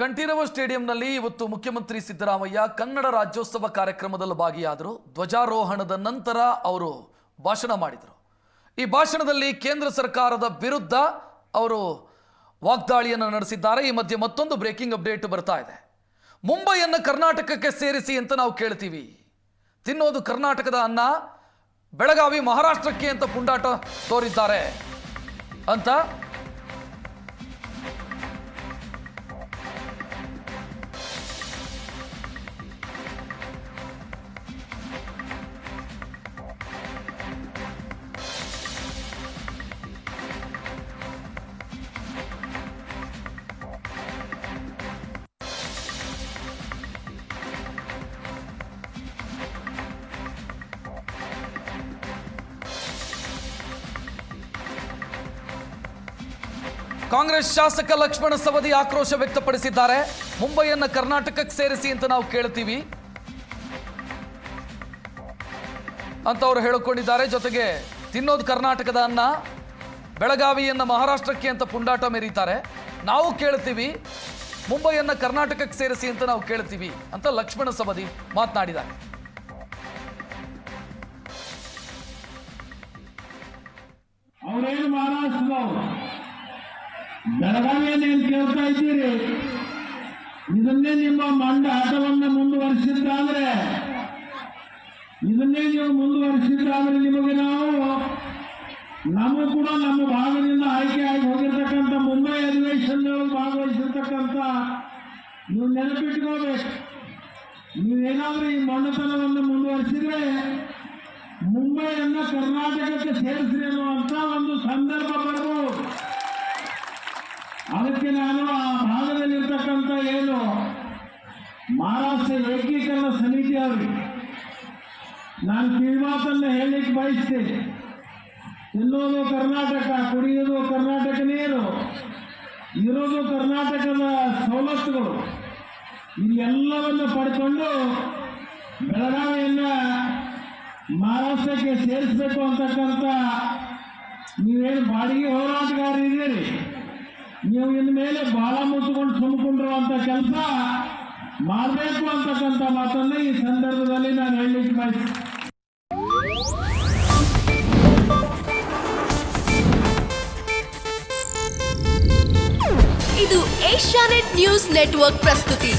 ಕಂಠೀರವ ಸ್ಟೇಡಿಯಂನಲ್ಲಿ ಇವತ್ತು ಮುಖ್ಯಮಂತ್ರಿ ಸಿದ್ದರಾಮಯ್ಯ ಕನ್ನಡ ರಾಜ್ಯೋತ್ಸವ ಕಾರ್ಯಕ್ರಮದಲ್ಲಿ ಭಾಗಿಯಾದರು. ಧ್ವಜಾರೋಹಣದ ನಂತರ ಅವರು ಭಾಷಣ ಮಾಡಿದರು. ಈ ಭಾಷಣದಲ್ಲಿ ಕೇಂದ್ರ ಸರ್ಕಾರದ ವಿರುದ್ಧ ಅವರು ವಾಗ್ದಾಳಿಯನ್ನು ನಡೆಸಿದ್ದಾರೆ. ಈ ಮಧ್ಯೆ ಮತ್ತೊಂದು ಬ್ರೇಕಿಂಗ್ ಅಪ್ಡೇಟ್ ಬರ್ತಾ ಇದೆ. ಮುಂಬೈಯನ್ನು ಕರ್ನಾಟಕಕ್ಕೆ ಸೇರಿಸಿ ಅಂತ ನಾವು ಕೇಳ್ತೀವಿ. ತಿನ್ನೋದು ಕರ್ನಾಟಕದ ಅನ್ನ, ಬೆಳಗಾವಿ ಮಹಾರಾಷ್ಟ್ರಕ್ಕೆ ಅಂತ ಪುಂಡಾಟ ತೋರಿದ್ದಾರೆ ಅಂತ ಕಾಂಗ್ರೆಸ್ ಶಾಸಕ ಲಕ್ಷ್ಮಣ ಸವದಿ ಆಕ್ರೋಶ ವ್ಯಕ್ತಪಡಿಸಿದ್ದಾರೆ. ಮುಂಬೈಯನ್ನು ಕರ್ನಾಟಕಕ್ಕೆ ಸೇರಿಸಿ ಅಂತ ನಾವು ಕೇಳ್ತೀವಿ ಅಂತ ಅವರು ಹೇಳಿಕೊಂಡಿದ್ದಾರೆ. ಜೊತೆಗೆ ತಿನ್ನೋದು ಕರ್ನಾಟಕದ ಅನ್ನ, ಬೆಳಗಾವಿಯನ್ನು ಮಹಾರಾಷ್ಟ್ರಕ್ಕೆ ಅಂತ ಪುಂಡಾಟ ಮೆರೀತಾರೆ. ನಾವು ಕೇಳ್ತೀವಿ ಮುಂಬೈಯನ್ನು ಕರ್ನಾಟಕಕ್ಕೆ ಸೇರಿಸಿ ಅಂತ ನಾವು ಕೇಳ್ತೀವಿ ಅಂತ ಲಕ್ಷ್ಮಣ ಸವದಿ ಮಾತನಾಡಿದ್ದಾರೆ. ಅವರೇನು ಮಹಾರಾಷ್ಟ್ರದವರು, ಬೆಳಗಾವಿಯನ್ನು ಏನು ಕೇಳ್ತಾ ಇದ್ದೀರಿ? ಇದನ್ನೇ ನಿಮ್ಮ ಮಂಡ ಆಟವನ್ನು ಮುಂದುವರಿಸಿದ್ದಾದ್ರೆ, ಇದನ್ನೇ ನೀವು ಮುಂದುವರಿಸಿದ್ದಾದ್ರೆ ನಿಮಗೆ ನಾವು ಕೂಡ ನಮ್ಮ ಭಾಗದಿಂದ ಆಯ್ಕೆಯಾಗಿ ಹೋಗಿರ್ತಕ್ಕಂಥ ಮುಂಬೈ ಅಧಿವೇಶನದೊಳಗೆ ಭಾಗವಹಿಸಿರ್ತಕ್ಕಂಥ ನೀವು ನೆನಪಿಟ್ಕೋಬೇಕು. ನೀವೇನಾದ್ರೂ ಈ ಮೊಂಡತನವನ್ನು ಮುಂದುವರಿಸಿದ್ರೆ ಮುಂಬೈಯನ್ನು ಕರ್ನಾಟಕಕ್ಕೆ ಸೇರಿಸ್ರಿ ಅನ್ನುವಂಥ ಒಂದು ಸಂದರ್ಭ ಬರ್ಬೋದು. ಅದಕ್ಕೆ ನಾನು ಆ ಭಾಗದಲ್ಲಿರ್ತಕ್ಕಂಥ ಏನು ಮಹಾರಾಷ್ಟ್ರ ಏಕೀಕರಣ ಸಮಿತಿ ಅವರಿಗೆ ನಾನು ಕಿವಿಮಾತನ್ನು ಹೇಳಲಿಕ್ಕೆ ಬಯಸ್ತೇನೆ. ತಿನ್ನೋದು ಕರ್ನಾಟಕ, ಕುಡಿಯೋದು ಕರ್ನಾಟಕ ನೀರು, ಇರೋದು ಕರ್ನಾಟಕದ ಸವಲತ್ತುಗಳು, ಇದೆಲ್ಲವನ್ನು ಪಡ್ಕೊಂಡು ಬೆಳಗಾವಿಯನ್ನು ಮಹಾರಾಷ್ಟ್ರಕ್ಕೆ ಸೇರಿಸಬೇಕು ಅಂತಕ್ಕಂಥ ನೀವೇನು ಬಾಡಿಗೆ ಹೋರಾಟಗಾರರಿದ್ದೀರಿ, ನೀವು ಇನ್ನು ಮೇಲೆ ಬಾಳ ಮುಚ್ಚಿಕೊಂಡು ಸುಮ್ಕೊಂಡಿರುವಂಥ ಕೆಲಸ ಮಾಡಬೇಕು ಅಂತಕ್ಕಂಥ ಮಾತನ್ನು ಈ ಸಂದರ್ಭದಲ್ಲಿ ನಾನು ಹೇಳಲಿಕ್ಕೆ ಬಯಸ್ತೇನೆ. ಇದು ಏಷ್ಯಾನೆಟ್ ನ್ಯೂಸ್ ನೆಟ್ವರ್ಕ್ ಪ್ರಸ್ತುತಿ.